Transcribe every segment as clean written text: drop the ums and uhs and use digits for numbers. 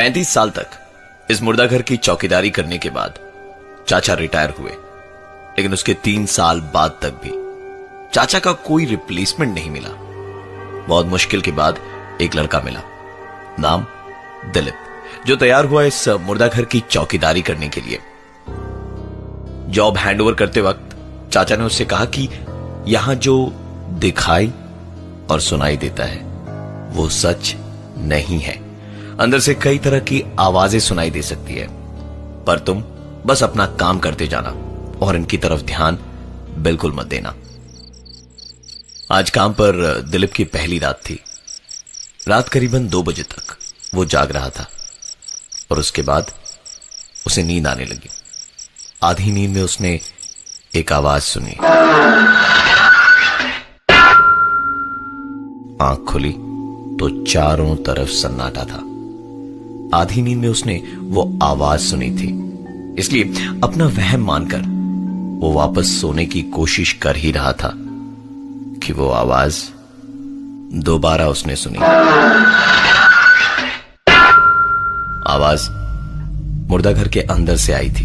35 साल तक इस मुर्दा घर की चौकीदारी करने के बाद चाचा रिटायर हुए, लेकिन उसके 3 साल बाद तक भी चाचा का कोई रिप्लेसमेंट नहीं मिला। बहुत मुश्किल के बाद एक लड़का मिला, नाम दिलीप, जो तैयार हुआ इस मुर्दा घर की चौकीदारी करने के लिए। जॉब हैंडओवर करते वक्त चाचा ने उससे कहा कि यहां जो दिखाई और सुनाई देता है वो सच नहीं है। अंदर से कई तरह की आवाजें सुनाई दे सकती है, पर तुम बस अपना काम करते जाना और इनकी तरफ ध्यान बिल्कुल मत देना। आज काम पर दिलीप की पहली रात थी। रात करीबन 2 बजे तक वो जाग रहा था और उसके बाद उसे नींद आने लगी। आधी नींद में उसने एक आवाज सुनी। आंख खुली तो चारों तरफ सन्नाटा था। आधी नींद में उसने वो आवाज सुनी थी, इसलिए अपना वहम मानकर वो वापस सोने की कोशिश कर ही रहा था कि वो आवाज दोबारा उसने सुनी। आवाज मुर्दा घर के अंदर से आई थी।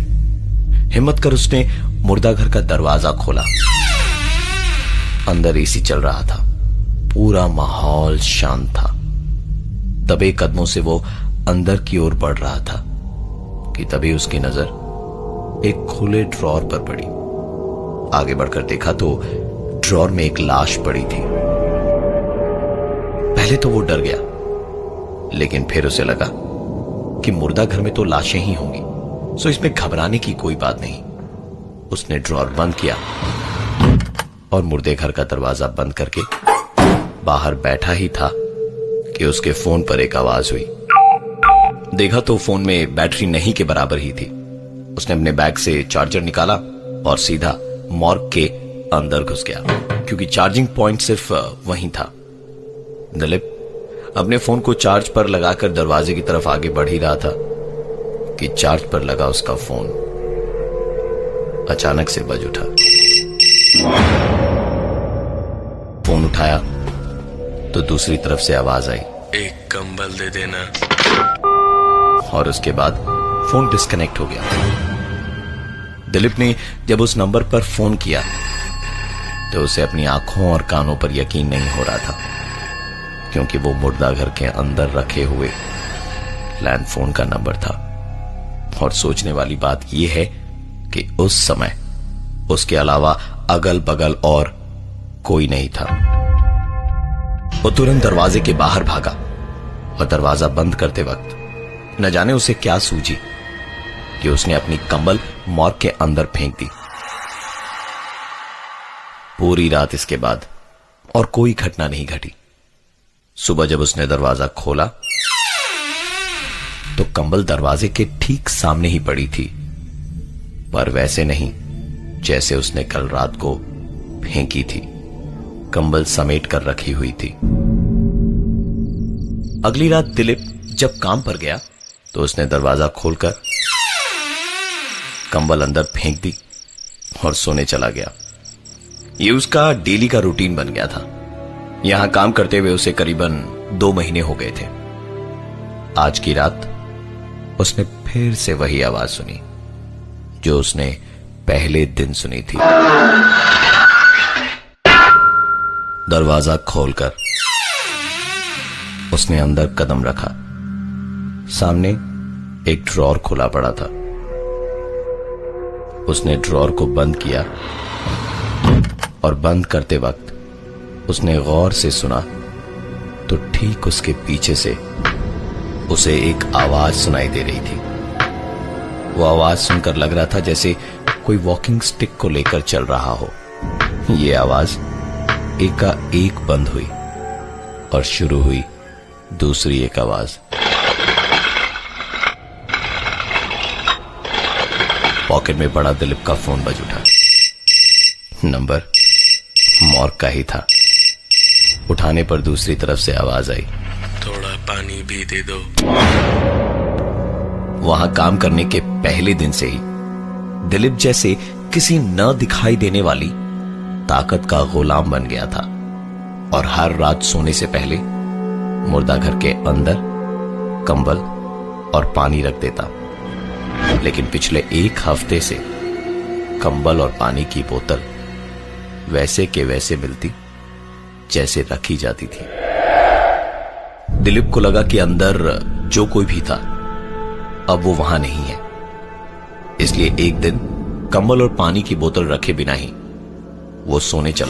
हिम्मत कर उसने मुर्दा घर का दरवाजा खोला। अंदर एसी चल रहा था, पूरा माहौल शांत था। दबे कदमों से वो अंदर की ओर बढ़ रहा था कि तभी उसकी नजर एक खुले ड्रॉर पर पड़ी। आगे बढ़कर देखा तो ड्रॉर में एक लाश पड़ी थी। पहले तो वो डर गया, लेकिन फिर उसे लगा कि मुर्दा घर में तो लाशें ही होंगी, सो इसमें घबराने की कोई बात नहीं। उसने ड्रॉर बंद किया और मुर्दे घर का दरवाजा बंद करके बाहर बैठा ही था कि उसके फोन पर एक आवाज हुई। देखा तो फोन में बैटरी नहीं के बराबर ही थी। उसने अपने बैग से चार्जर निकाला और सीधा मॉर्ग के अंदर घुस गया, क्योंकि चार्जिंग पॉइंट सिर्फ वहीं था। दिलीप अपने फोन को चार्ज पर लगाकर दरवाजे की तरफ आगे बढ़ ही रहा था कि चार्ज पर लगा उसका फोन अचानक से बज उठा। फोन उठाया तो दूसरी तरफ से आवाज आई, एक कंबल दे देना। और उसके बाद फोन डिस्कनेक्ट हो गया। दिलीप ने जब उस नंबर पर फोन किया तो उसे अपनी आंखों और कानों पर यकीन नहीं हो रहा था, क्योंकि वो मुर्दा घर के अंदर रखे हुए लैंडफोन का नंबर था। और सोचने वाली बात यह है कि उस समय उसके अलावा अगल बगल और कोई नहीं था। वो तुरंत दरवाजे के बाहर भागा और दरवाजा बंद करते वक्त न जाने उसे क्या सूझी कि उसने अपनी कंबल मॉर्ग के अंदर फेंक दी। पूरी रात इसके बाद और कोई घटना नहीं घटी। सुबह जब उसने दरवाजा खोला तो कंबल दरवाजे के ठीक सामने ही पड़ी थी, पर वैसे नहीं जैसे उसने कल रात को फेंकी थी। कंबल समेट कर रखी हुई थी। अगली रात दिलीप जब काम पर गया तो उसने दरवाजा खोलकर कंबल अंदर फेंक दी और सोने चला गया। ये उसका डेली का रूटीन बन गया था। यहां काम करते हुए उसे करीबन 2 महीने हो गए थे। आज की रात उसने फिर से वही आवाज सुनी जो उसने पहले दिन सुनी थी। दरवाजा खोलकर उसने अंदर कदम रखा। सामने एक ड्रॉर खुला पड़ा था। उसने ड्रॉर को बंद किया और बंद करते वक्त उसने गौर से सुना तो ठीक उसके पीछे से उसे एक आवाज सुनाई दे रही थी। वो आवाज सुनकर लग रहा था जैसे कोई वॉकिंग स्टिक को लेकर चल रहा हो। ये आवाज एकाएक बंद हुई और शुरू हुई दूसरी एक आवाज। पॉकेट में पड़ा दिलीप का फोन बज उठा। नंबर मॉर्ग का ही था। उठाने पर दूसरी तरफ से आवाज आई, थोड़ा पानी भी दे दो। वहां काम करने के पहले दिन से ही दिलीप जैसे किसी न दिखाई देने वाली ताकत का गुलाम बन गया था और हर रात सोने से पहले मुर्दा घर के अंदर कंबल और पानी रख देता, लेकिन पिछले 1 हफ्ते से कंबल और पानी की बोतल वैसे के वैसे मिलती जैसे रखी जाती थी। दिलीप को लगा कि अंदर जो कोई भी था अब वो वहां नहीं है, इसलिए एक दिन कंबल और पानी की बोतल रखे बिना ही वो सोने चला।